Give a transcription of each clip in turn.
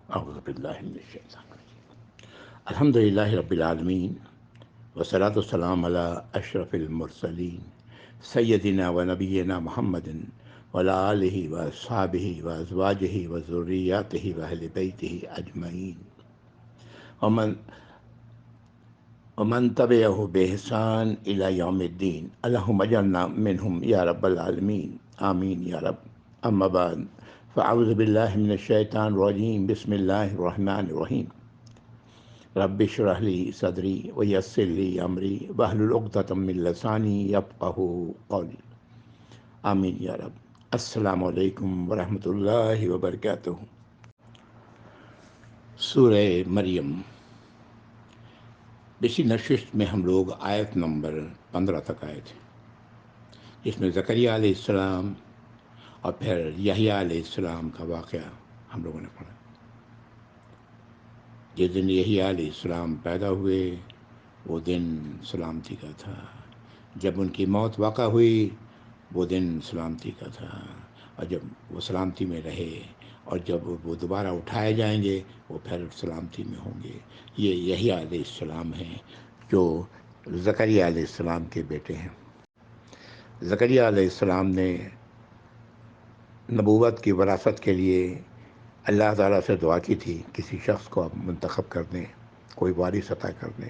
اعوذ باللہ من الشیطان الرجیم الحمد للہ رب العالمین والصلاة والسلام علی اشرف المرسلین سیدنا و نبینا محمد وعلی آلہ و اصحابہ و ازواجہ و ذریاتہ و اہل بیتہ اجمعین ومن ومن تبعہ بإحسان الی یوم الدین اللہم اجعلنا منہم یا رب العالمین آمین یا رب اما بعد فاعوذ باللہ من الشیطان الرجیم بسم اللہ الرحمن الرحیم رب اشرح لی صدری ویسر لی امری واحلل عقدۃ من لسانی یفقہوا قولی آمین یا رب۔ السلام علیکم ورحمۃ اللہ وبرکاتہ۔ سورہ مریم، پچھلی نشست میں ہم لوگ آیت نمبر 15 تک آئے تھے، جس میں زکریہ علیہ السلام اور پھر یحییٰ علیہ السلام کا واقعہ ہم لوگوں نے پڑھا۔ جس دن یحییٰ علیہ السلام پیدا ہوئے وہ دن سلامتی کا تھا، جب ان کی موت واقع ہوئی وہ دن سلامتی کا تھا، اور جب وہ سلامتی میں رہے اور جب وہ دوبارہ اٹھائے جائیں گے وہ پھر سلامتی میں ہوں گے۔ یہ یحییٰ علیہ السلام ہیں جو زکریہ علیہ السلام کے بیٹے ہیں۔ زکریہ علیہ السلام نے نبوت کی وراثت کے لیے اللہ تعالیٰ سے دعا کی تھی، کسی شخص کو آپ منتخب کر دیں، کوئی وارث عطا کر دیں۔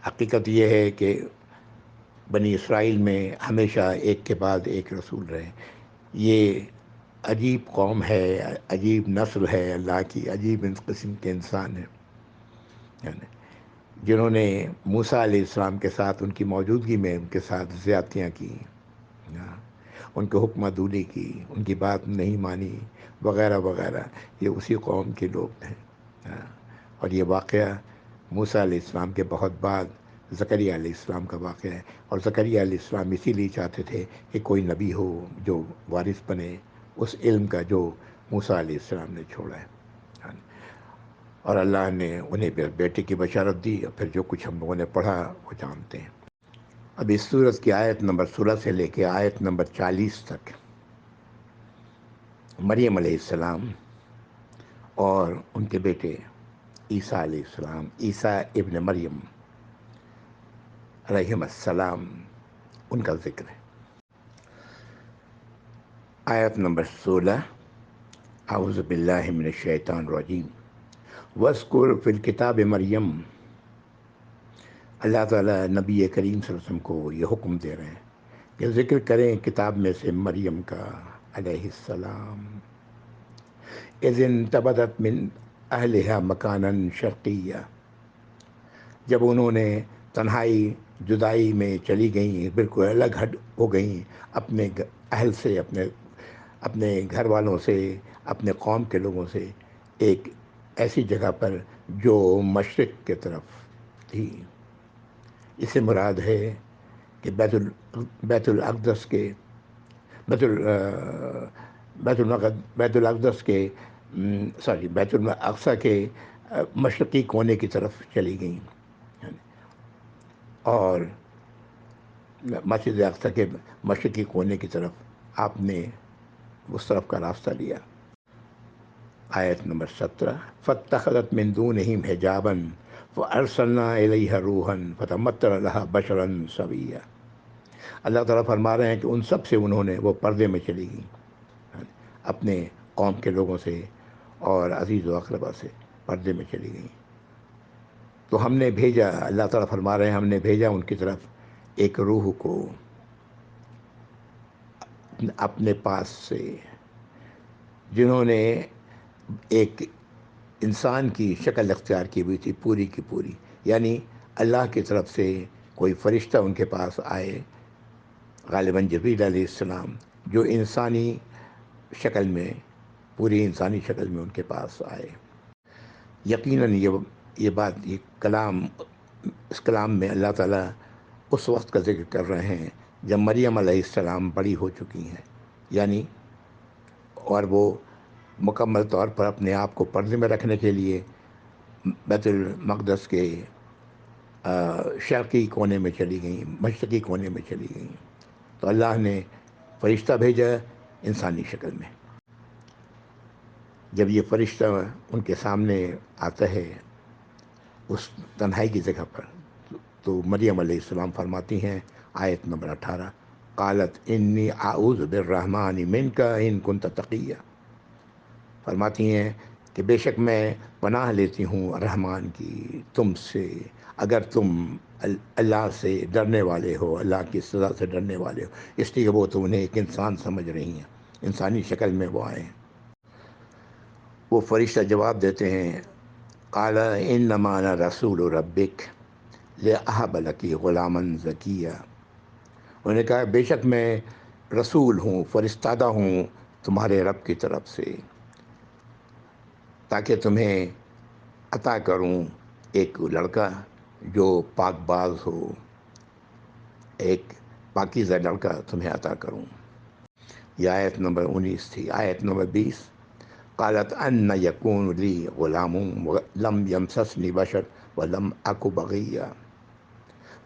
حقیقت یہ ہے کہ بنی اسرائیل میں ہمیشہ ایک کے بعد ایک رسول رہے۔ یہ عجیب قوم ہے، عجیب نسل ہے اللہ کی، عجیب قسم کے انسان ہیں، یعنی جنہوں نے موسیٰ علیہ السلام کے ساتھ ان کی موجودگی میں ان کے ساتھ زیادتیاں کی، ان کے حکم عدولی کی، ان کی بات نہیں مانی وغیرہ وغیرہ۔ یہ اسی قوم کے لوگ ہیں، اور یہ واقعہ موسیٰ علیہ السلام کے بہت بعد زکریہ علیہ السلام کا واقعہ ہے۔ اور زکریہ علیہ السلام اسی لیے چاہتے تھے کہ کوئی نبی ہو جو وارث بنے اس علم کا جو موسیٰ علیہ السلام نے چھوڑا ہے، اور اللہ نے انہیں بیٹے کی بشارت دی، اور پھر جو کچھ ہم لوگوں نے پڑھا وہ جانتے ہیں۔ اب اس سورت کی آیت نمبر 16 سے لے کے آیت نمبر 40 تک مریم علیہ السلام اور ان کے بیٹے عیسیٰ علیہ السلام، عیسیٰ ابن مریم علیہ السلام، ان کا ذکر ہے۔ آیت نمبر 16، اعوذ باللہ من الشیطان الرجیم وَاذْكُرْ فِي الْكِتَابِ مریم۔ اللہ تعالیٰ نبی کریم صلی اللہ علیہ وسلم کو یہ حکم دے رہے ہیں کہ ذکر کریں کتاب میں سے مریم کا علیہ السلام، اذ انتبذت من اہلہا مکانا شرقیہ، جب انہوں نے تنہائی جدائی میں چلی گئیں، بالکل الگ ہٹ ہو گئیں اپنے اہل سے، اپنے گھر والوں سے، اپنے قوم کے لوگوں سے، ایک ایسی جگہ پر جو مشرق کے طرف تھی۔ اس سے مراد ہے کہ بیت الاقدس کے بیت الاقدس کے بیت الاقصی کے مشرقی کونے کی طرف چلی گئیں، اور مسجد اقصی کے مشرقی کونے کی طرف آپ نے اس طرف کا راستہ لیا۔ آیت نمبر 17، فاتخذت من دونہم حجابا فارسلنا الیہا روحا فتمثل لہا بشرا سویا۔ اللہ تعالیٰ فرما رہے ہیں کہ ان سب سے انہوں نے وہ پردے میں چلی گئیں، اپنے قوم کے لوگوں سے اور عزیز و اقربا سے پردے میں چلی گئیں، تو ہم نے بھیجا، اللہ تعالیٰ فرما رہے ہیں ہم نے بھیجا ان کی طرف ایک روح کو اپنے پاس سے، جنہوں نے ایک انسان کی شکل اختیار کی ہوئی تھی پوری کی پوری، یعنی اللہ کی طرف سے کوئی فرشتہ ان کے پاس آئے، غالباً جبریل علیہ السلام، جو انسانی شکل میں، پوری انسانی شکل میں ان کے پاس آئے۔ یقیناً یہ بات، یہ کلام، اس کلام میں اللہ تعالیٰ اس وقت کا ذکر کر رہے ہیں جب مریم علیہ السلام بڑی ہو چکی ہیں، یعنی اور وہ مکمل طور پر اپنے آپ کو پردے میں رکھنے کے لیے بیت المقدس کے شرقی کونے میں چلی گئیں، مشرقی کونے میں چلی گئیں، تو اللہ نے فرشتہ بھیجا انسانی شکل میں۔ جب یہ فرشتہ ان کے سامنے آتا ہے اس تنہائی کی جگہ پر، تو مریم علیہ السلام فرماتی ہیں، آیت نمبر 18، قالت انی اعوذ بالرحمن منک ان کنت تقیہ، فرماتی ہیں کہ بے شک میں پناہ لیتی ہوں رحمان کی تم سے، اگر تم اللہ سے ڈرنے والے ہو، اللہ کی سزا سے ڈرنے والے ہو، اس لیے کہ وہ تو انہیں ایک انسان سمجھ رہی ہیں، انسانی شکل میں وہ آئے ہیں۔ وہ فرشتہ جواب دیتے ہیں، قال انما انا رسول ربک لأہب لکی غلاما زکیہ، انہوں نے کہا بے شک میں رسول ہوں، فرستادہ ہوں تمہارے رب کی طرف سے، تاکہ تمہیں عطا کروں ایک لڑکا جو پاک باز ہو، ایک پاکیزہ لڑکا تمہیں عطا کروں۔ یہ آیت نمبر 19 تھی۔ آیت نمبر 20، قالت ان یکون لی غلام لم یمسسنی بشر ولم اک بغیہ،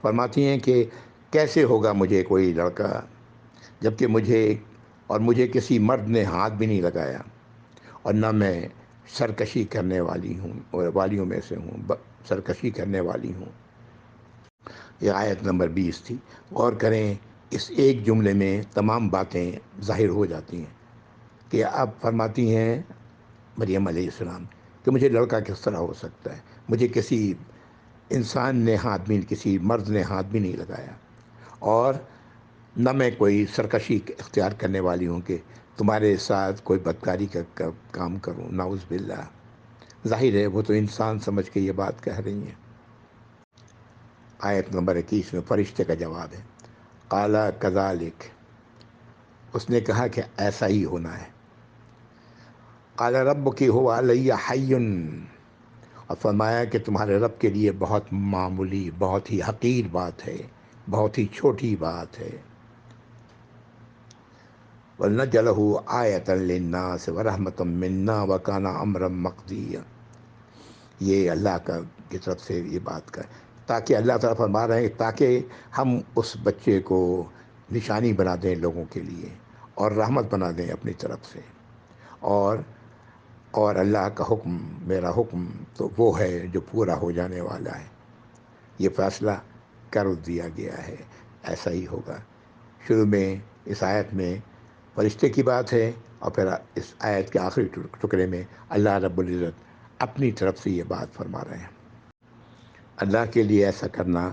فرماتی ہیں کہ کیسے ہوگا مجھے کوئی لڑکا جبکہ مجھے کسی مرد نے ہاتھ بھی نہیں لگایا، اور نہ میں سرکشی کرنے والی ہوں، اور والیوں میں سے ہوں، سرکشی کرنے والی ہوں۔ یہ آیت نمبر 20 تھی۔ غور کریں، اس ایک جملے میں تمام باتیں ظاہر ہو جاتی ہیں کہ اب فرماتی ہیں مریم علیہ السلام کہ مجھے لڑکا کس طرح ہو سکتا ہے، مجھے کسی انسان نے ہاتھ بھی، کسی مرد نے ہاتھ بھی نہیں لگایا، اور نہ میں کوئی سرکشی اختیار کرنے والی ہوں کہ تمہارے ساتھ کوئی بدکاری کا کام کروں، نعوذ باللہ۔ ظاہر ہے وہ تو انسان سمجھ کے یہ بات کہہ رہی ہیں۔ آیت نمبر 21 میں فرشتے کا جواب ہے، قال کذالک، اس نے کہا کہ ایسا ہی ہونا ہے، قال ربک هو علی حی، اور فرمایا کہ تمہارے رب کے لیے بہت معمولی، بہت ہی حقیر بات ہے، بہت ہی چھوٹی بات ہے، وَلْنَجْعَلَهُ آیَةً لِلنَّاسِ وَرَحْمَةً مِنَّا وَكَانَ أَمْرًا مَقْضِيًّا، یہ اللہ کی طرف سے یہ بات کا، تاکہ اللہ تعالیٰ فرما رہے ہیں تاکہ ہم اس بچے کو نشانی بنا دیں لوگوں کے لیے، اور رحمت بنا دیں اپنی طرف سے، اور اللہ کا حکم، میرا حکم تو وہ ہے جو پورا ہو جانے والا ہے، یہ فیصلہ کر دیا گیا ہے، ایسا ہی ہوگا۔ شروع میں اس آیت میں فرشتے کی بات ہے، اور پھر اس آیت کے آخری ٹکڑے میں اللہ رب العزت اپنی طرف سے یہ بات فرما رہے ہیں۔ اللہ کے لیے ایسا کرنا،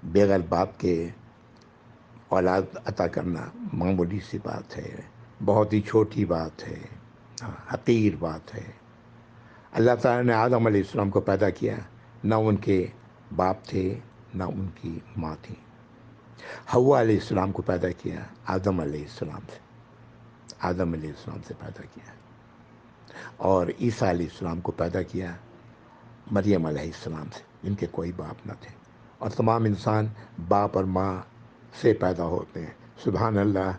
بغیر باپ کے اولاد عطا کرنا، معمولی سی بات ہے، بہت ہی چھوٹی بات ہے، حقیر بات ہے۔ اللہ تعالیٰ نے آدم علیہ السلام کو پیدا کیا، نہ ان کے باپ تھے، نہ ان کی ماں تھی۔ حوا علیہ السلام کو پیدا کیا آدم علیہ السلام سے پیدا کیا، اور عیسیٰ علیہ السلام کو پیدا کیا مریم علیہ السلام سے، جن کے کوئی باپ نہ تھے، اور تمام انسان باپ اور ماں سے پیدا ہوتے ہیں۔ سبحان اللہ،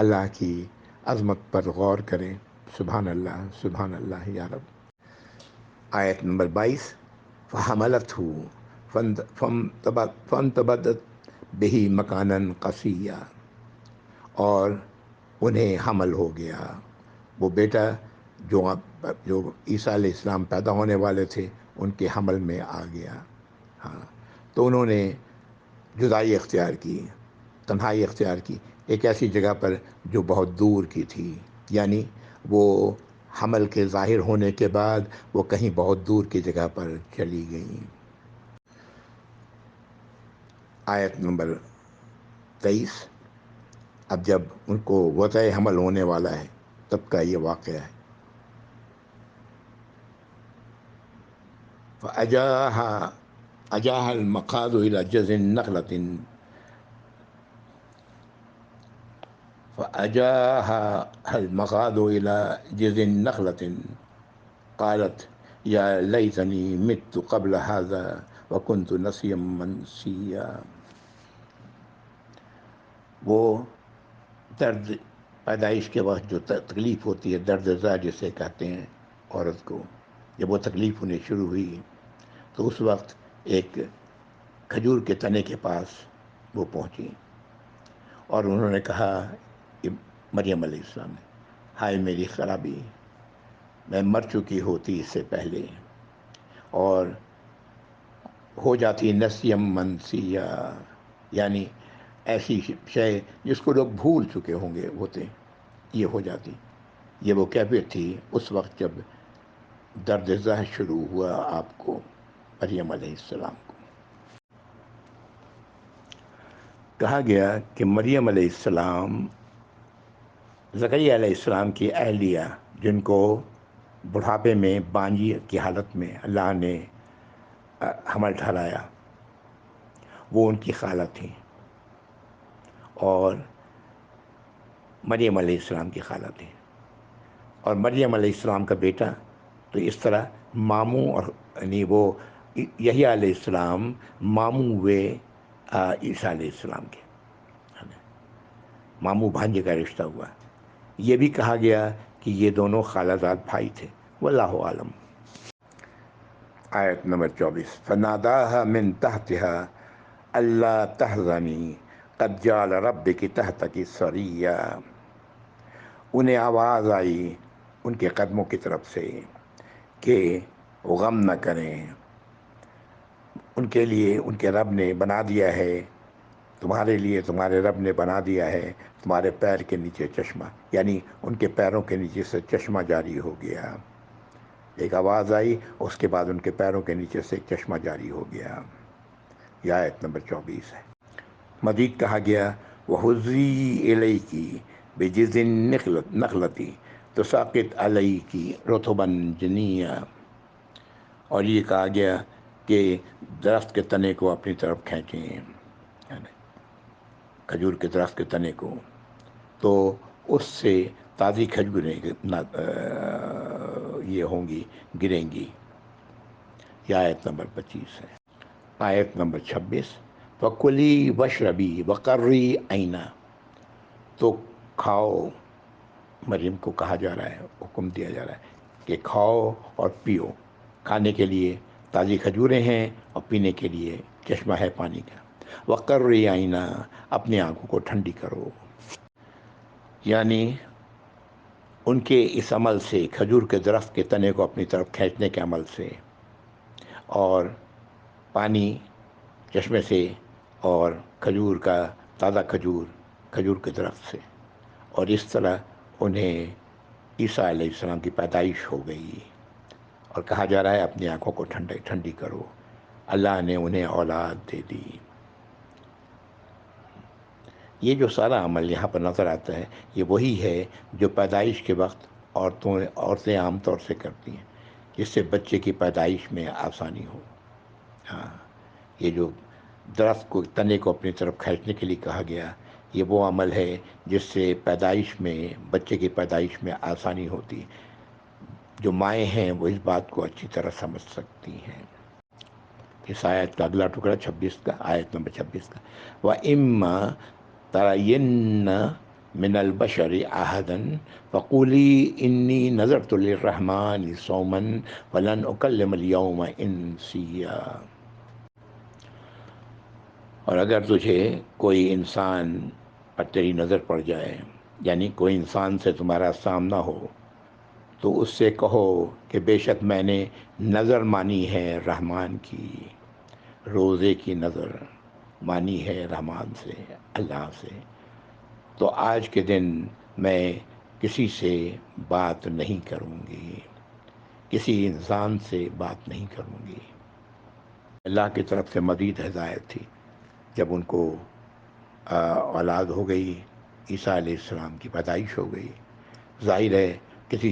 اللہ کی عظمت پر غور کریں، سبحان اللہ، سبحان اللہ یا رب۔ آیت نمبر 22، فَحَمَلَتْهُ فَانْتَبَذَتْ بِهِ مَكَانًا قَصِيًّا، اور انہیں حمل ہو گیا، وہ بیٹا جو عیسیٰ علیہ السلام پیدا ہونے والے تھے ان کے حمل میں آ گیا۔ ہاں، تو انہوں نے جدائی اختیار کی، تنہائی اختیار کی، ایک ایسی جگہ پر جو بہت دور کی تھی، یعنی وہ حمل کے ظاہر ہونے کے بعد وہ کہیں بہت دور کی جگہ پر چلی گئیں۔ آیت نمبر 23، اب جب ان کو وضع حمل ہونے والا ہے تب کا یہ واقعہ ہے۔ أجاها المخاض إلى جذع النخلة فأجاها المخاض إلى جذع النخلة قالت يا ليتني مت قبل هذا وكنت نسيا منسيا، وہ درد پیدائش کے وقت جو تکلیف ہوتی ہے، درد زا جسے کہتے ہیں عورت کو، جب وہ تکلیف ہونی شروع ہوئی تو اس وقت ایک کھجور کے تنے کے پاس وہ پہنچی، اور انہوں نے کہا کہ مریم علیہ السلام نے، ہائے میری خرابی، میں مر چکی ہوتی اس سے پہلے، اور ہو جاتی نسیم منسیہ، یعنی ایسی شے جس کو لوگ بھول چکے ہوں گے ہوتے، یہ ہو جاتی۔ یہ وہ کیفیت تھی اس وقت جب درد ذہ شروع ہوا آپ کو، مریم علیہ السلام کو۔ کہا گیا کہ مریم علیہ السلام زکریا علیہ السلام کی اہلیہ، جن کو بڑھاپے میں بانجی کی حالت میں اللہ نے حمل ٹھہرایا، وہ ان کی خالہ تھیں، اور مریم علیہ السلام کی خالہ تھیں، اور مریم علیہ السلام کا بیٹا، تو اس طرح ماموں، اور یعنی وہ یحییٰ علیہ السلام ماموں ہوئے عیسیٰ علیہ السلام کے، ماموں بھانجے کا رشتہ ہوا۔ یہ بھی کہا گیا کہ یہ دونوں خالہ زاد بھائی تھے، واللہ عالم۔ آیت نمبر 24، فناداها من تحتها اللہ تحزنی قد جعل ربک تحتک سریا، انہیں آواز آئی ان کے قدموں کی طرف سے کہ وہ غم نہ کریں، ان کے لیے ان کے رب نے بنا دیا ہے، تمہارے لیے تمہارے رب نے بنا دیا ہے تمہارے پیر کے نیچے چشمہ، یعنی ان کے پیروں کے نیچے سے چشمہ جاری ہو گیا۔ ایک آواز آئی، اس کے بعد ان کے پیروں کے نیچے سے ایک چشمہ جاری ہو گیا۔ یہ آیت نمبر 24 ہے۔ مزید کہا گیا وَحُزِّی إِلَيْكِ بِجِذْعِ النَّخْلَةِ تُسَاقِطْ عَلَيْكِ رُطَبًا جَنِيًّا، اور یہ کہا گیا کہ درخت کے تنے کو اپنی طرف کھینچیں، یعنی کھجور کے درخت کے تنے کو، تو اس سے تازی کھجوریں یہ ہوں گی، گریں گی۔ یہ آیت نمبر 25 ہے۔ آیت نمبر 26، وَكُلِي وَاشْرَبِي وَقَرِّي عَيْنًا، تو کھاؤ، مریم کو کہا جا رہا ہے، حکم دیا جا رہا ہے کہ کھاؤ اور پیو۔ کھانے کے لیے تازی کھجوریں ہیں، اور پینے کے لیے چشمہ ہے پانی کا۔ وَقَرِّي عَيْنًا، اپنی آنکھوں کو ٹھنڈی کرو، یعنی ان کے اس عمل سے، کھجور کے درخت کے تنے کو اپنی طرف کھینچنے کے عمل سے، اور پانی چشمے سے، اور کھجور کا تازہ کھجور کے درخت سے، اور اس طرح انہیں عیسیٰ علیہ السلام کی پیدائش ہو گئی، اور کہا جا رہا ہے اپنی آنکھوں کو ٹھنڈی کرو، اللہ نے انہیں اولاد دے دی۔ یہ جو سارا عمل یہاں پر نظر آتا ہے، یہ وہی ہے جو پیدائش کے وقت عورتیں عام طور سے کرتی ہیں، جس سے بچے کی پیدائش میں آسانی ہو۔ ہاں، یہ جو درخت کو تنے کو اپنی طرف کھینچنے کے لیے کہا گیا، یہ وہ عمل ہے جس سے پیدائش میں، بچے کی پیدائش میں آسانی ہوتی۔ جو مائیں ہیں وہ اس بات کو اچھی طرح سمجھ سکتی ہیں۔ اس آیت کا اگلا ٹکڑا 26 کا، آیت نمبر 26 کا، وَإِمَّا تَرَيِنَّ مِنَ الْبَشَرِ أَحَدًا فَقُولِي إِنِّي نَذَرْتُ لِلرَّحْمَٰنِ صَوْمًا فَلَنْ أُكَلِّمَ الْيَوْمَ إِنسِيًّا، اور اگر تجھے کوئی انسان پر تیری نظر پڑ جائے، یعنی کوئی انسان سے تمہارا سامنا ہو، تو اس سے کہو کہ بے شک میں نے نظر مانی ہے رحمان کی، روزے کی نظر مانی ہے رحمان سے، اللہ سے، تو آج کے دن میں کسی سے بات نہیں کروں گی، کسی انسان سے بات نہیں کروں گی۔ اللہ کی طرف سے مزید ہدایت تھی، جب ان کو اولاد ہو گئی، عیسیٰ علیہ السلام کی پیدائش ہو گئی، ظاہر ہے کسی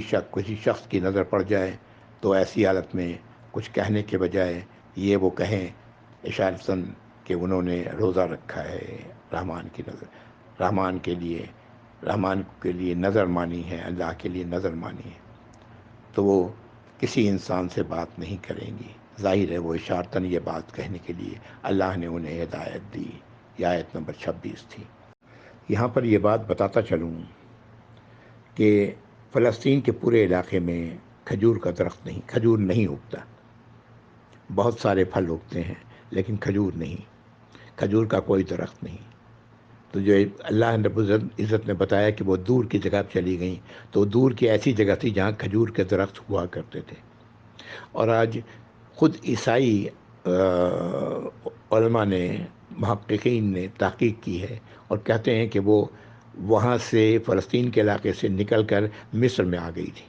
شخص کی نظر پڑ جائے تو ایسی حالت میں کچھ کہنے کے بجائے یہ وہ کہیں اشارتاً کہ انہوں نے روزہ رکھا ہے، رحمان کے لیے نظر مانی ہے، اللہ کے لیے نظر مانی ہے، تو وہ کسی انسان سے بات نہیں کریں گی۔ ظاہر ہے وہ اشارتاً یہ بات کہنے کے لیے اللہ نے انہیں ہدایت دی۔ یہ آیت نمبر 26 تھی۔ یہاں پر یہ بات بتاتا چلوں کہ فلسطین کے پورے علاقے میں کھجور کا درخت نہیں، کھجور نہیں اگتا، بہت سارے پھل اگتے ہیں لیکن کھجور نہیں، کھجور کا کوئی درخت نہیں۔ تو جو اللہ رب العزت نے بتایا کہ وہ دور کی جگہ چلی گئیں، تو دور کی ایسی جگہ تھی جہاں کھجور کے درخت ہوا کرتے تھے۔ اور آج خود عیسائی علماء نے، محققین نے تحقیق کی ہے اور کہتے ہیں کہ وہ وہاں سے فلسطین کے علاقے سے نکل کر مصر میں آ گئی تھی۔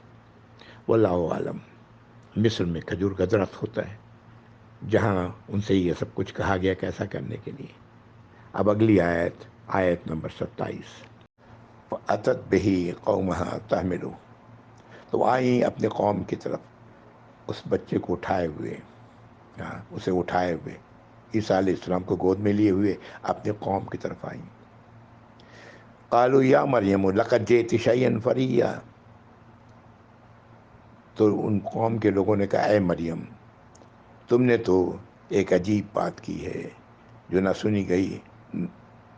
واللہ عالم، مصر میں کھجور کا درخت ہوتا ہے جہاں ان سے یہ سب کچھ کہا گیا کیسا کرنے کے لیے۔ اب اگلی آیت، آیت نمبر 27، فَأَتَتْ بِهِ قَوْمَهَا تَحْمِلُهُ، تو آئیں اپنے قوم کی طرف اس بچے کو اٹھائے ہوئے، اسے اٹھائے ہوئے، عیسیٰ علیہ السلام کو گود میں لیے ہوئے اپنے قوم کی طرف آئیں۔ قالوا یا مریم لقد جئت شیئا فریا، تو ان قوم کے لوگوں نے کہا اے مریم، تم نے تو ایک عجیب بات کی ہے جو نہ سنی گئی،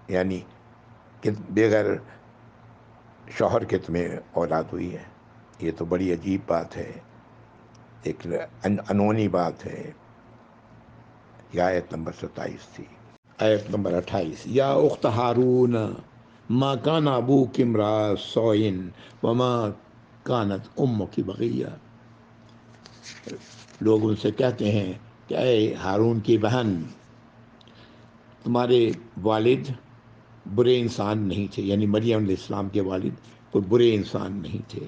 یعنی کہ بغیر شوہر کے تمہیں اولاد ہوئی ہے، یہ تو بڑی عجیب بات ہے، ایک انہونی بات ہے۔ یہ آیت نمبر 27 تھی۔ آیت نمبر 28، یا اخت ہارون ما کان ابوک امرأ سوء وما کانت امک بغیہ، لوگ ان سے کہتے ہیں کہ اے ہارون کی بہن، تمہارے والد برے انسان نہیں تھے، یعنی مریم علیہ السلام کے والد کوئی برے انسان نہیں تھے،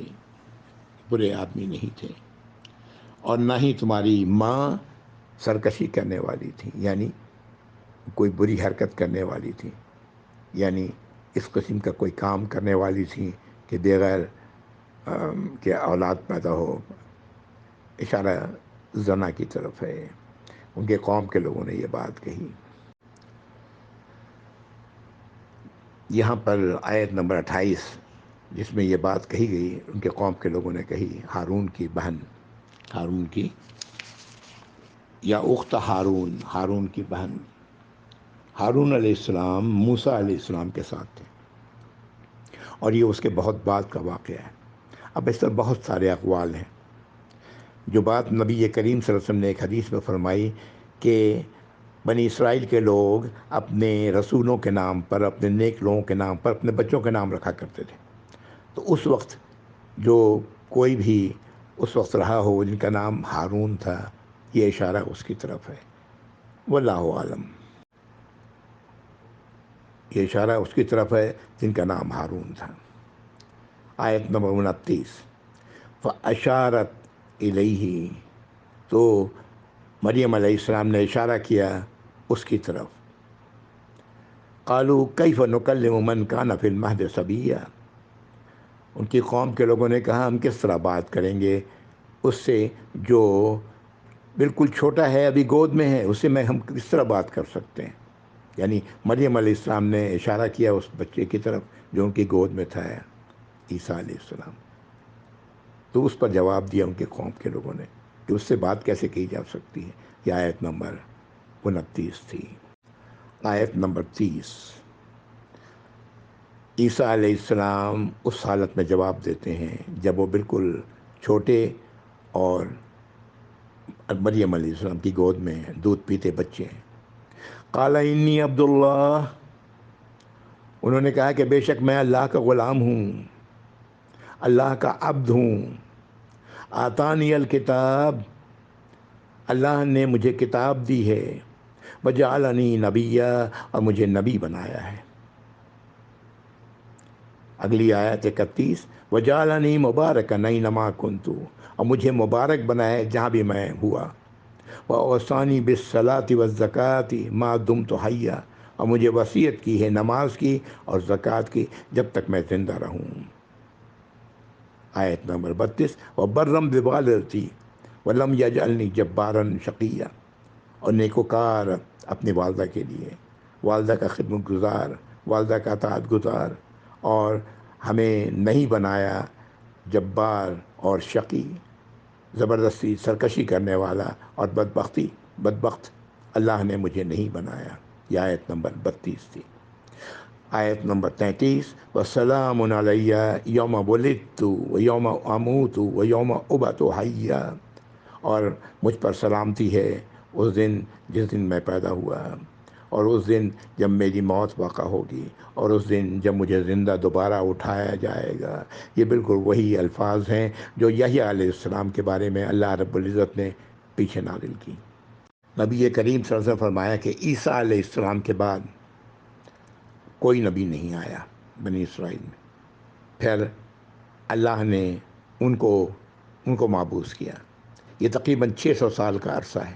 برے آدمی نہیں تھے، اور نہ ہی تمہاری ماں سرکشی کرنے والی تھی، یعنی کوئی بری حرکت کرنے والی تھی، یعنی اس قسم کا کوئی کام کرنے والی تھی کہ بغیر کہ اولاد پیدا ہو۔ اشارہ زنا کی طرف ہے، ان کے قوم کے لوگوں نے یہ بات کہی۔ یہاں پر آیت نمبر 28 جس میں یہ بات کہی گئی، ان کے قوم کے لوگوں نے کہی ہارون کی بہن، ہارون کی، یا اخت ہارون، ہارون کی بہن۔ ہارون علیہ السلام موسیٰ علیہ السلام کے ساتھ تھے، اور یہ اس کے بہت بعد کا واقعہ ہے۔ اب اس طرح بہت سارے اقوال ہیں۔ جو بات نبی کریم صلی اللہ علیہ وسلم نے ایک حدیث میں فرمائی کہ بنی اسرائیل کے لوگ اپنے رسولوں کے نام پر، اپنے نیک لوگوں کے نام پر اپنے بچوں کے نام رکھا کرتے تھے، تو اس وقت جو کوئی بھی اس وقت رہا ہو جن کا نام ہارون تھا، یہ اشارہ اس کی طرف ہے۔ واللہ عالم، یہ اشارہ اس کی طرف ہے جن کا نام ہارون تھا۔ آیت نمبر 29، فَأَشَارَتْ إِلَيْهِ، تو مریم علیہ السلام نے اشارہ کیا اس کی طرف۔ قالوا کیف نکلم من کان فی المہد صبیا، ان کی قوم کے لوگوں نے کہا ہم کس طرح بات کریں گے اس سے جو بالکل چھوٹا ہے، ابھی گود میں ہے، اس سے ہم کس طرح بات کر سکتے ہیں؟ یعنی مریم علیہ السلام نے اشارہ کیا اس بچے کی طرف جو ان کی گود میں تھا، عیسیٰ علیہ السلام۔ تو اس پر جواب دیا ان کے قوم کے لوگوں نے کہ اس سے بات کیسے کی جا سکتی ہے۔ یہ آیت نمبر 29 تھی۔ آیت نمبر 30، عیسیٰ علیہ السلام اس حالت میں جواب دیتے ہیں جب وہ بالکل چھوٹے اور مریم علیہ السلام کی گود میں دودھ پیتے بچے ہیں۔ قال انی عبداللہ، انہوں نے کہا کہ بے شک میں اللہ کا غلام ہوں، اللہ کا عبد ہوں۔ آتانی الکتاب، اللہ نے مجھے کتاب دی ہے، وجعلنی نبیا، اور مجھے نبی بنایا ہے۔ اگلی آیت 31، وجعلنی مبارکا اینما کنت، اور مجھے مبارک بنایا ہے جہاں بھی میں ہوا۔ وأوصانی بالصلاۃ والزکوٰۃ ما دمت حیا، اور مجھے وصیت کی ہے نماز کی اور زکوٰۃ کی جب تک میں زندہ رہوں۔ آیت نمبر 32، وبرم بوالدتی ولم یجعلنی جبارا شقیا، اور نیکوکار اپنی والدہ کے لیے، والدہ کا خدمت گزار، والدہ کا اطاعت گزار، اور ہمیں نہیں بنایا جبار اور شقی، زبردستی سرکشی کرنے والا اور بدبخت اللہ نے مجھے نہیں بنایا۔ یہ آیت نمبر 32 تھی۔ آیت نمبر 33، وسلام علی یوم ولدت و یوم اموت و یوم ابعث حیا، اور مجھ پر سلامتی ہے اس دن جس دن میں پیدا ہوا، اور اس دن جب میری موت واقع ہوگی، اور اس دن جب مجھے زندہ دوبارہ اٹھایا جائے گا۔ یہ بالکل وہی الفاظ ہیں جو یحییٰ علیہ السلام کے بارے میں اللہ رب العزت نے پیچھے نازل کی۔ نبی کریم صلی اللہ علیہ وسلم فرمایا کہ عیسیٰ علیہ السلام کے بعد کوئی نبی نہیں آیا بنی اسرائیل میں۔ پھر اللہ نے ان کو مابعوث کیا۔ یہ تقریباً 600 سال کا عرصہ ہے۔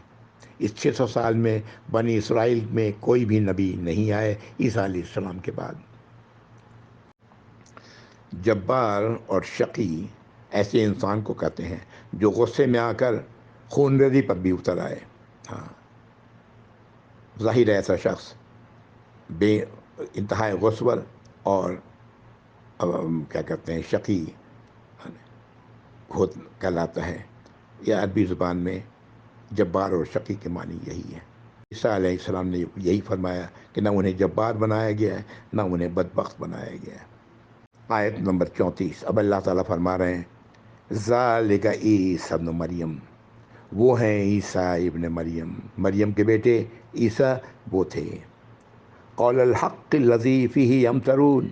اس 600 سال میں بنی اسرائیل میں کوئی بھی نبی نہیں آئے عیسیٰ علیہ السلام کے بعد۔ جبار اور شقی ایسے انسان کو کہتے ہیں جو غصے میں آ کر خون ریزی پر بھی اتر آئے۔ ہاں، ظاہر ہے ایسا شخص بے انتہائی غصور اور کیا کہتے ہیں شقی کہلاتا ہے۔ یہ عربی زبان میں جبار اور شقی کے معنی یہی ہے۔ عیسیٰ علیہ السلام نے یہی فرمایا کہ نہ انہیں جبار بنایا گیا ہے، نہ انہیں بدبخت بنایا گیا ہے۔ آیت نمبر 34، اب اللہ تعالیٰ فرما رہے ہیں ذالک عیسیٰ ابن مریم، وہ ہیں عیسیٰ ابن مریم، مریم کے بیٹے عیسیٰ وہ تھے۔ قول الحق الذی فیہ یمترون،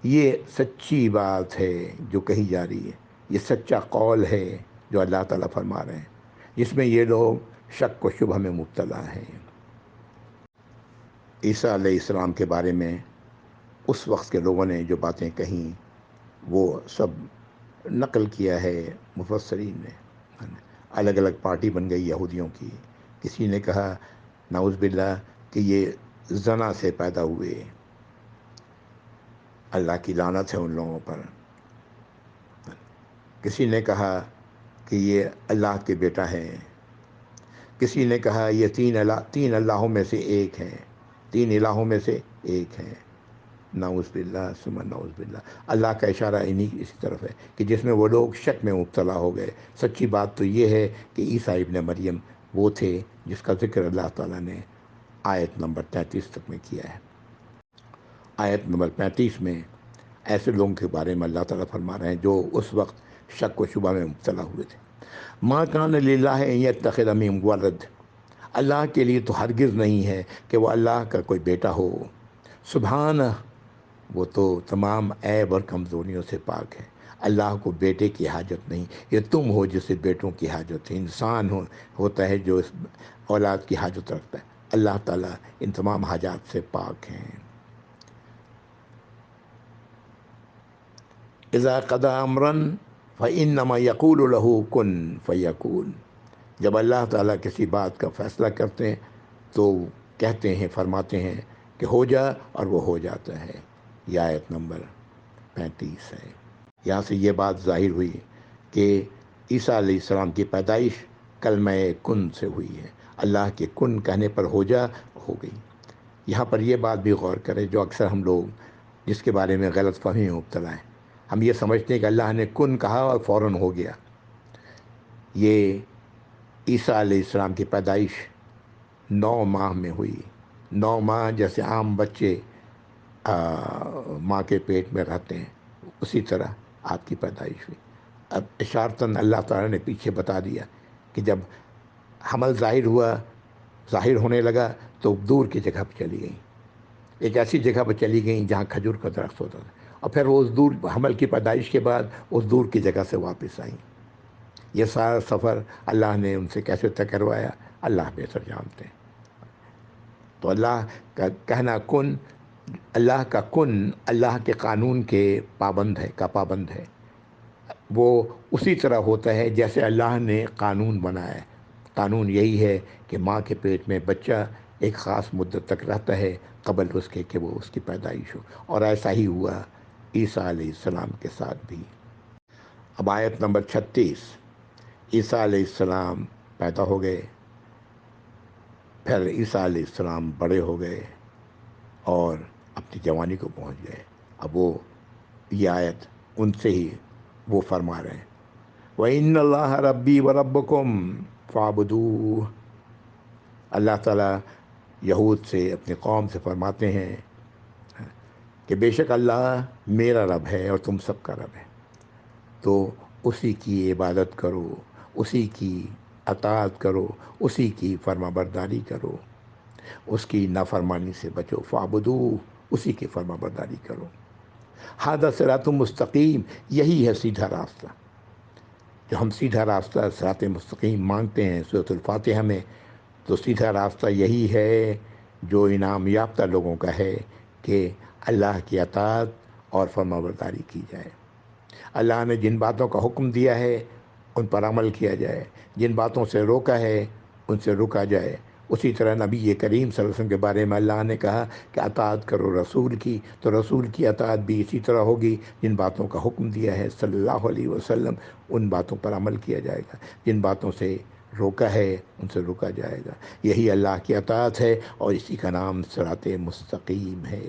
یہ سچی بات ہے جو کہی جا رہی ہے، یہ سچا قول ہے جو اللہ تعالیٰ فرما رہے ہیں، جس میں یہ لوگ شک و شبہ میں مبتلا ہیں۔ عیسیٰ علیہ السلام کے بارے میں اس وقت کے لوگوں نے جو باتیں کہیں وہ سب نقل کیا ہے مفسرین نے۔ الگ الگ پارٹی بن گئی یہودیوں کی۔ کسی نے کہا نعوذ باللہ کہ یہ زنا سے پیدا ہوئے، اللہ کی لعنت ہے ان لوگوں پر۔ کسی نے کہا کہ یہ اللہ کے بیٹا ہے، کسی نے کہا یہ تین اللہوں میں سے ایک ہے، تین الہوں میں سے ایک ہے۔ نعوذ باللہ ثم نعوذ باللہ۔ اللہ کا اشارہ اسی طرف ہے کہ جس میں وہ لوگ شک میں مبتلا ہو گئے۔ سچی بات تو یہ ہے کہ عیسیٰ ابن مریم وہ تھے جس کا ذکر اللہ تعالیٰ نے آیت نمبر 33 تک میں کیا ہے۔ آیت نمبر 35 میں ایسے لوگوں کے بارے میں اللہ تعالیٰ فرما رہے ہیں جو اس وقت شک و شبہ میں مبتلا ہوئے تھے۔ ما کان للہ ان یتخذ من ولد، اللہ کے لیے تو ہرگز نہیں ہے کہ وہ اللہ کا کوئی بیٹا ہو، سبحانہ، وہ تو تمام عیب اور کمزوریوں سے پاک ہے۔ اللہ کو بیٹے کی حاجت نہیں، یہ تم ہو جسے بیٹوں کی حاجت ہے۔ انسان ہوتا ہے جو اس اولاد کی حاجت رکھتا ہے، اللہ تعالیٰ ان تمام حاجات سے پاک ہیں۔ اذا قضى امرا فانما يقول له کن فیکون، جب اللہ تعالیٰ کسی بات کا فیصلہ کرتے ہیں تو کہتے ہیں، فرماتے ہیں کہ ہو جا، اور وہ ہو جاتا ہے۔ یہ آیت نمبر 35 ہے۔ یہاں سے یہ بات ظاہر ہوئی کہ عیسیٰ علیہ السلام کی پیدائش کلمہ کن سے ہوئی ہے۔ اللہ کے کن کہنے پر ہو جا ہو گئی۔ یہاں پر یہ بات بھی غور کریں جو اکثر ہم لوگ جس کے بارے میں غلط فہمی میں مبتلا ہیں، ہم یہ سمجھتے ہیں کہ اللہ نے کن کہا اور فوراً ہو گیا۔ یہ عیسیٰ علیہ السلام کی پیدائش 9 ماہ میں ہوئی۔ 9 ماہ جیسے عام بچے ماں کے پیٹ میں رہتے ہیں، اسی طرح آپ کی پیدائش ہوئی۔ اب اشارتاً اللہ تعالیٰ نے پیچھے بتا دیا کہ جب حمل ظاہر ہونے لگا تو دور کی جگہ پہ چلی گئیں، ایک ایسی جگہ پہ چلی گئیں جہاں کھجور کا درخت ہوتا تھا، اور پھر وہ اس دور حمل کی پیدائش کے بعد اس دور کی جگہ سے واپس آئیں۔ یہ سارا سفر اللہ نے ان سے کیسے طے کروایا، اللہ بہتر جانتے ہیں۔ تو اللہ کا کہنا کن، اللہ کا کن اللہ کے قانون کے پابند ہے۔ وہ اسی طرح ہوتا ہے جیسے اللہ نے قانون بنایا ہے۔ قانون یہی ہے کہ ماں کے پیٹ میں بچہ ایک خاص مدت تک رہتا ہے قبل اس کے کہ وہ اس کی پیدائش ہو، اور ایسا ہی ہوا عیسیٰ علیہ السلام کے ساتھ بھی۔ اب آیت نمبر 36، عیسیٰ علیہ السلام پیدا ہو گئے، پھر عیسیٰ علیہ السلام بڑے ہو گئے اور اپنی جوانی کو پہنچ گئے۔ اب وہ یہ آیت ان سے ہی وہ فرما رہے ہیں وَإِنَّ اللَّهَ رَبِّي وَرَبُّكُمْ فَاعْبُدُوهُ۔ اللہ تعالیٰ یہود سے، اپنی قوم سے فرماتے ہیں کہ بے شک اللہ میرا رب ہے اور تم سب کا رب ہے، تو اسی کی عبادت کرو، اسی کی اطاعت کرو، اسی کی فرما برداری کرو۔ اس کی نافرمانی سے بچو، فعبدو، اسی کی فرما برداری کرو. ھذا صراط مستقیم، یہی ہے سیدھا راستہ. جو ہم سیدھا راستہ صراط مستقیم مانگتے ہیں سورۃ الفاتحہ میں، تو سیدھا راستہ یہی ہے جو انعام یافتہ لوگوں کا ہے کہ اللہ کی اطاعت اور فرما برداری کی جائے. اللہ نے جن باتوں کا حکم دیا ہے ان پر عمل کیا جائے، جن باتوں سے روکا ہے ان سے رکا جائے. اسی طرح نبی کریم صلی اللہ علیہ وسلم کے بارے میں اللہ نے کہا کہ اطاعت کرو رسول کی، تو رسول کی اطاعت بھی اسی طرح ہوگی. جن باتوں کا حکم دیا ہے صلی اللہ علیہ وسلم ان باتوں پر عمل کیا جائے گا، جن باتوں سے روکا ہے ان سے رکا جائے گا. یہی اللہ کی اطاعت ہے اور اسی کا نام صراط مستقیم ہے.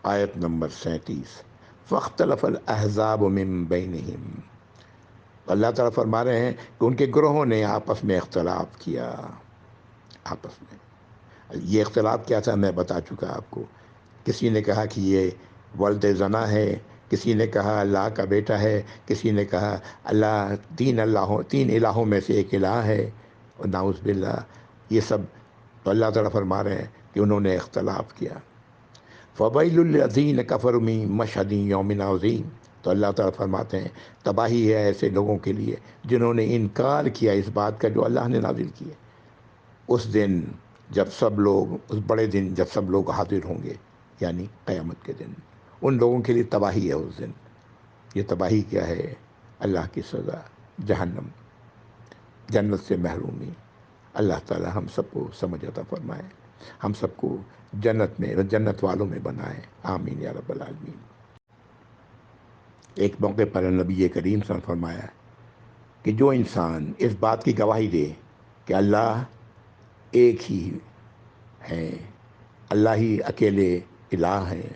آیت نمبر 37. فاختلف الاحزاب من بینہم. اللہ تعالیٰ فرما رہے ہیں کہ ان کے گروہوں نے آپس میں اختلاف کیا. آپس میں یہ اختلاف کیا تھا میں بتا چکا آپ کو. کسی نے کہا کہ یہ ولد زنا ہے، کسی نے کہا اللہ کا بیٹا ہے، کسی نے کہا اللہ تین الہوں میں سے ایک الہ ہے، اور نعوذ باللہ یہ سب. تو اللہ تعالیٰ فرما رہے ہیں کہ انہوں نے اختلاف کیا. فویل للذین کفروا من مشہد یوم عظیم. تو اللہ تعالیٰ فرماتے ہیں تباہی ہے ایسے لوگوں کے لیے جنہوں نے انکار کیا اس بات کا جو اللہ نے نازل کیا اس دن جب سب لوگ، اس بڑے دن جب سب لوگ حاضر ہوں گے، یعنی قیامت کے دن. ان لوگوں کے لیے تباہی ہے اس دن. یہ تباہی کیا ہے؟ اللہ کی سزا، جہنم، جنت سے محرومی. اللہ تعالیٰ ہم سب کو سمجھ عطا فرمائے، ہم سب کو جنت میں، جنت والوں میں بنائے. آمین یا رب العالمین. ایک موقع پر نبی کریم صلی اللہ علیہ وسلم نے فرمایا کہ جو انسان اس بات کی گواہی دے کہ اللہ ایک ہی ہے، اللہ ہی اکیلے الہ ہیں،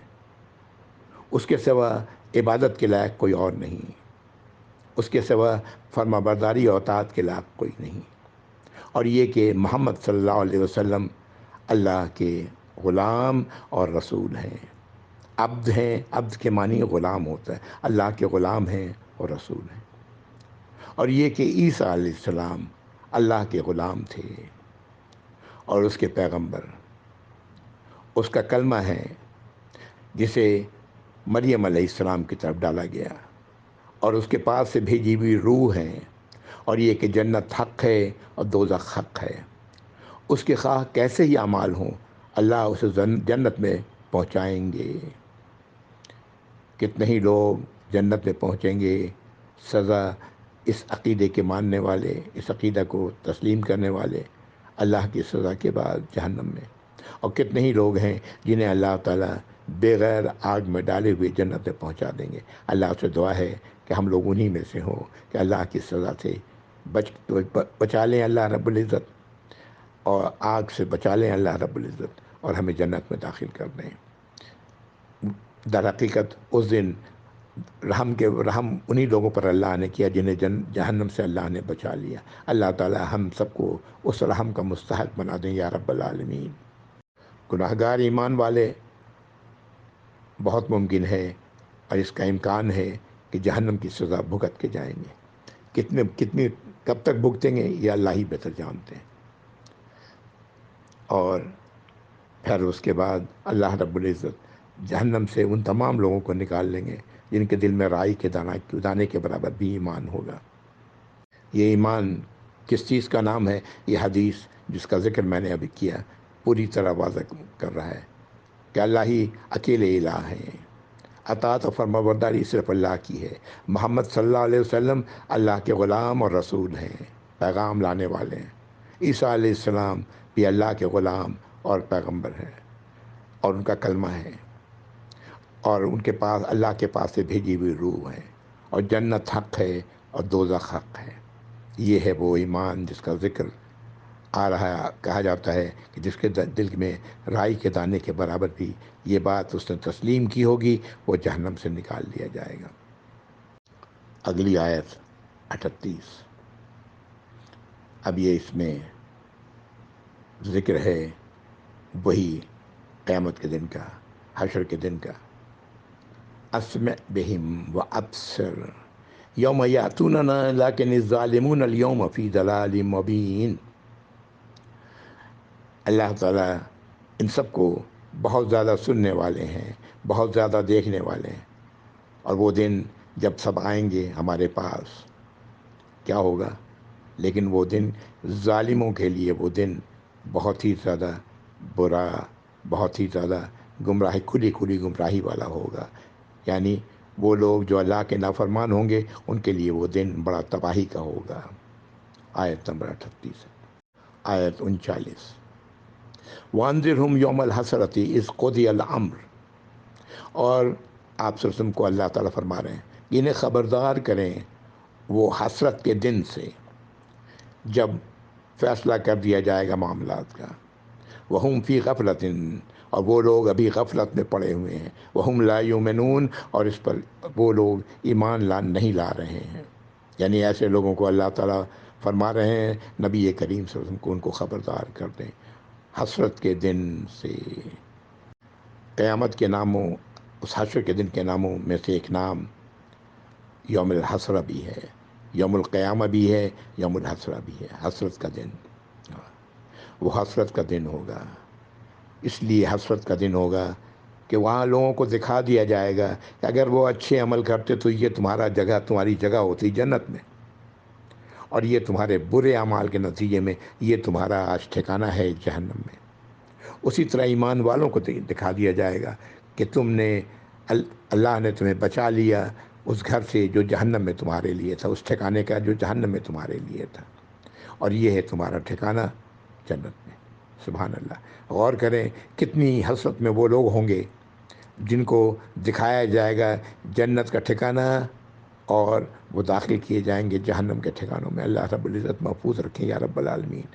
اس کے سوا عبادت کے لائق کوئی اور نہیں، اس کے سوا فرما برداری اور اطاعت کے لائق کوئی نہیں، اور یہ کہ محمد صلی اللہ علیہ وسلم اللہ کے غلام اور رسول ہیں. عبد ہیں، عبد کے معنی غلام ہوتا ہے، اللہ کے غلام ہیں اور رسول ہیں. اور یہ کہ عیسیٰ علیہ السلام اللہ کے غلام تھے اور اس کے پیغمبر. اس کا کلمہ ہے جسے مریم علیہ السلام کی طرف ڈالا گیا، اور اس کے پاس سے بھیجی ہوئی روح ہیں. اور یہ کہ جنت حق ہے اور دوزخ حق ہے. اس کے خواہ کیسے ہی اعمال ہوں اللہ اسے جنت میں پہنچائیں گے. کتنے ہی لوگ جنت میں پہنچیں گے سزا اس عقیدے کے ماننے والے، اس عقیدہ کو تسلیم کرنے والے، اللہ کی سزا کے بعد جہنم میں. اور کتنے ہی لوگ ہیں جنہیں اللہ تعالیٰ بغیر آگ میں ڈالے ہوئے جنت میں پہنچا دیں گے. اللہ سے دعا ہے کہ ہم لوگ انہی میں سے ہوں کہ اللہ کی سزا سے بچا لیں اللہ رب العزت، اور آگ سے بچا لیں اللہ رب العزت، اور ہمیں جنت میں داخل کر دیں. در حقیقت اس دن رحم انہی لوگوں پر اللہ نے کیا جنہیں جہنم سے اللہ نے بچا لیا. اللہ تعالی ہم سب کو اس رحم کا مستحق بنا دیں یا رب العالمین. گناہگار ایمان والے بہت ممکن ہے اور اس کا امکان ہے کہ جہنم کی سزا بھگت کے جائیں گے. کتنی کب تک بھگتیں گے یہ اللہ ہی بہتر جانتے ہیں. اور پھر اس کے بعد اللہ رب العزت جہنم سے ان تمام لوگوں کو نکال لیں گے جن کے دل میں رائی کے دانے کے برابر بھی ایمان ہوگا. یہ ایمان کس چیز کا نام ہے؟ یہ حدیث جس کا ذکر میں نے ابھی کیا پوری طرح واضح کر رہا ہے کہ اللہ ہی اکیلے الہ ہیں، اطاعت و فرمانبرداری صرف اللہ کی ہے. محمد صلی اللہ علیہ وسلم اللہ کے غلام اور رسول ہیں، پیغام لانے والے ہیں. عیسیٰ علیہ السلام بھی اللہ کے غلام اور پیغمبر ہیں، اور ان کا کلمہ ہے، اور ان کے پاس اللہ کے پاس سے بھیجی ہوئی روح ہے. اور جنت حق ہے اور دوزخ حق ہے. یہ ہے وہ ایمان جس کا ذکر آ رہا ہے. کہا جاتا ہے کہ جس کے دل میں رائی کے دانے کے برابر بھی یہ بات اس نے تسلیم کی ہوگی وہ جہنم سے نکال دیا جائے گا. اگلی آیت 38. اب یہ اس میں ذکر ہے وہی قیامت کے دن کا، حشر کے دن کا. اسمع بہم و ابصر یوم یاتوننا لیکن الظالمون اليوم فی ضلال مبین. اللہ تعالیٰ ان سب کو بہت زیادہ سننے والے ہیں، بہت زیادہ دیکھنے والے ہیں، اور وہ دن جب سب آئیں گے ہمارے پاس کیا ہوگا؟ لیکن وہ دن ظالموں کے لیے وہ دن بہت ہی زیادہ برا، بہت ہی زیادہ گمراہی، کھلی کھلی گمراہی والا ہوگا. یعنی وہ لوگ جو اللہ کے نافرمان ہوں گے ان کے لیے وہ دن بڑا تباہی کا ہوگا. آیت نمبر 38. آیت 39. وانذرہم یوم الحسرۃ اذ قضی الامر. اور آپ صلی اللہ علیہ وسلم کو اللہ تعالیٰ فرما رہے ہیں انہیں خبردار کریں وہ حسرت کے دن سے جب فیصلہ کر دیا جائے گا معاملات کا. وہم فی غفلۃ، اور وہ لوگ ابھی غفلت میں پڑے ہوئے ہیں. وہم لا یؤمنون، اور اس پر وہ لوگ ایمان نہیں لا رہے ہیں. یعنی ایسے لوگوں کو اللہ تعالیٰ فرما رہے ہیں نبی کریم صلی اللہ علیہ وسلم کو ان کو خبردار کر دیں حسرت کے دن سے. قیامت کے ناموں، اس حشر کے دن کے ناموں میں سے ایک نام یوم الحسرہ بھی ہے، یوم القیامہ بھی ہے، یوم الحسرہ بھی ہے. حسرت کا دن، وہ حسرت کا دن ہوگا. اس لیے حسرت کا دن ہوگا کہ وہاں لوگوں کو دکھا دیا جائے گا کہ اگر وہ اچھے عمل کرتے تو یہ تمہاری جگہ ہوتی جنت میں، اور یہ تمہارے برے اعمال کے نتیجے میں یہ تمہارا آج ٹھکانہ ہے جہنم میں. اسی طرح ایمان والوں کو دکھا دیا جائے گا کہ تم نے اللہ نے تمہیں بچا لیا اس گھر سے جو جہنم میں تمہارے لیے تھا، اس ٹھکانے کا جو جہنم میں تمہارے لیے تھا، اور یہ ہے تمہارا ٹھکانہ جنت میں. سبحان اللہ. غور کریں کتنی حسرت میں وہ لوگ ہوں گے جن کو دکھایا جائے گا جنت کا ٹھکانہ، اور وہ داخل کیے جائیں گے جہنم کے ٹھکانوں میں. اللہ رب العزت محفوظ رکھیں یا رب العالمین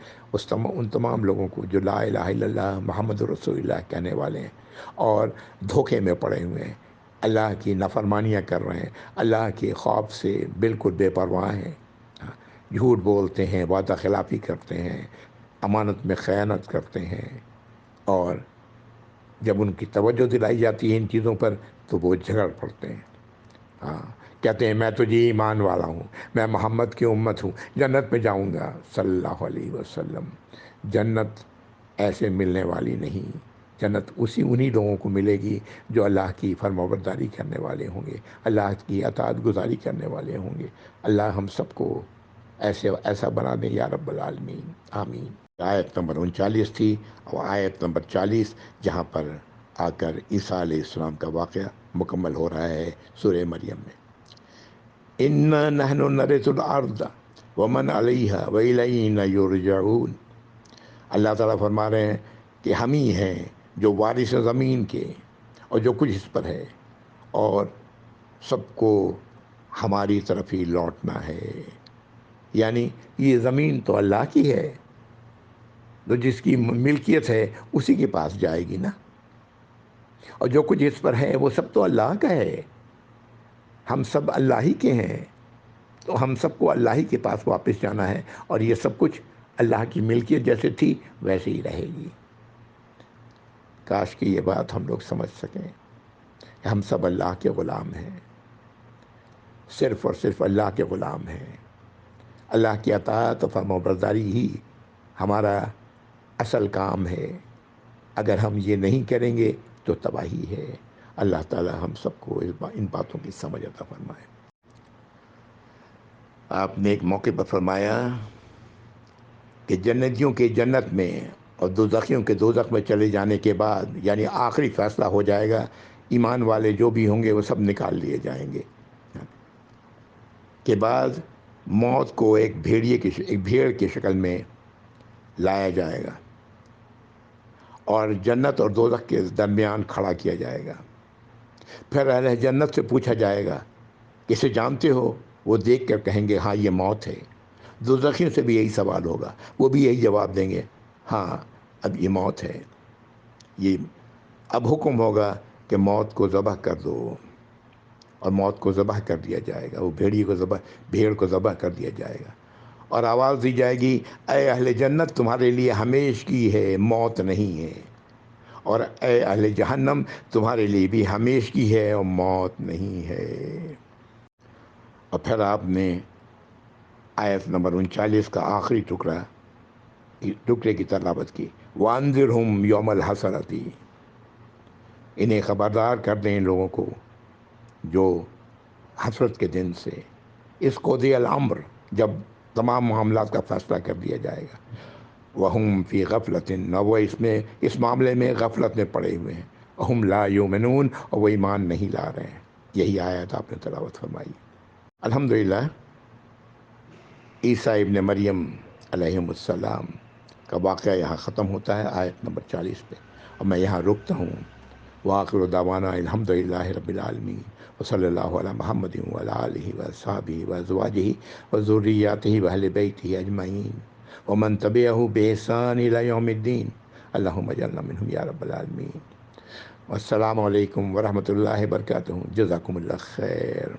ان تمام لوگوں کو جو لا الہ الا اللہ محمد رسول اللہ کہنے والے ہیں اور دھوکے میں پڑے ہوئے ہیں، اللہ کی نافرمانیاں کر رہے ہیں، اللہ کے خوف سے بالکل بے پرواہ ہیں، جھوٹ بولتے ہیں، وعدہ خلافی کرتے ہیں، امانت میں خیانت کرتے ہیں، اور جب ان کی توجہ دلائی جاتی ہے ان چیزوں پر تو وہ جھگڑ پڑتے ہیں. ہاں، کہتے ہیں میں تو جی ایمان والا ہوں، میں محمد کی امت ہوں، جنت میں جاؤں گا صلی اللہ علیہ وسلم. جنت ایسے ملنے والی نہیں. جنت انہی لوگوں کو ملے گی جو اللہ کی فرمانبرداری کرنے والے ہوں گے، اللہ کی اطاعت گزاری کرنے والے ہوں گے. اللہ ہم سب کو ایسا بنا دیں یا رب العالمین، آمین. آیت نمبر 39 تھی، اور آیت نمبر 40 جہاں پر آ کر عیسیٰ علیہ السلام کا واقعہ مکمل ہو رہا ہے سورہ مریم میں. اِنَّا نَحْنُ نَرِثُ الْأَرْضَ وَمَنْ عَلَيْهَا وَإِلَيْنَا يُرْجَعُونَ. اللہ تعالیٰ فرما رہے ہیں کہ ہم ہی ہیں جو وارث زمین کے اور جو کچھ اس پر ہے، اور سب کو ہماری طرف ہی لوٹنا ہے. یعنی یہ زمین تو اللہ کی ہے، تو جس کی ملکیت ہے اسی کے پاس جائے گی نا، اور جو کچھ اس پر ہے وہ سب تو اللہ کا ہے. ہم سب اللہ ہی کے ہیں، تو ہم سب کو اللہ ہی کے پاس واپس جانا ہے، اور یہ سب کچھ اللہ کی ملکیت جیسے تھی ویسے ہی رہے گی. کاش کہ یہ بات ہم لوگ سمجھ سکیں کہ ہم سب اللہ کے غلام ہیں، صرف اور صرف اللہ کے غلام ہیں. اللہ کی اطاعت و فرمانبرداری ہی ہمارا اصل کام ہے. اگر ہم یہ نہیں کریں گے تو تباہی ہے. اللہ تعالی ہم سب کو ان باتوں کی سمجھ عطا فرمائے. آپ نے ایک موقع پر فرمایا کہ جنتیوں کے جنت میں اور دوزخیوں کے دوزخ میں چلے جانے کے بعد، یعنی آخری فیصلہ ہو جائے گا، ایمان والے جو بھی ہوں گے وہ سب نکال لیے جائیں گے. کے بعد موت کو ایک بھیڑ کی شکل میں لایا جائے گا اور جنت اور دوزخ کے درمیان کھڑا کیا جائے گا. پھر اہل جنت سے پوچھا جائے گا کسے جانتے ہو؟ وہ دیکھ کر کہیں گے ہاں یہ موت ہے. دوزخیوں سے بھی یہی سوال ہوگا، وہ بھی یہی جواب دیں گے ہاں اب یہ موت ہے. یہ اب حکم ہوگا کہ موت کو ذبح کر دو، اور موت کو ذبح کر دیا جائے گا. وہ بھیڑ کو ذبح کر دیا جائے گا، اور آواز دی جائے گی اے اہل جنت تمہارے لیے ہمیش کی ہے، موت نہیں ہے، اور اے اہل جہنم تمہارے لیے بھی ہمیش کی ہے اور موت نہیں ہے. اور پھر آپ نے آیت نمبر 39 کا آخری ٹکڑے کی تلاوت کی. وانذرہم یوم الحسرتی، انہیں خبردار کر دیں ان لوگوں کو جو حسرت کے دن سے، اس قضی الامر، جب تمام معاملات کا فیصلہ کر دیا جائے گا، وہم فی غفلت، نہ وہ اس معاملے میں غفلت میں پڑے ہوئے ہیں، وہم لا یؤمنون، اور وہ ایمان نہیں لا رہے ہیں۔ یہی آیت آپ نے تلاوت فرمائی۔ الحمدللہ عیسیٰ ابن مریم علیہ السلام کا واقعہ یہاں ختم ہوتا ہے آیت نمبر 40 پہ، اور میں یہاں رکتا ہوں۔ وآخر دعوانا الحمدللہ رب العالمین، وصلی اللہ علی محمد وعلی آلہ وصحبہ وازواجہ وذریاتہ واہل بیتہ اجمعین ومن تبعہ بإحسان الی یوم الدین، اللہم اجعلنا منہم یا رب العالمین۔ والسلام علیکم ورحمۃ اللہ وبرکاتہ، جزاکم اللہ خیر۔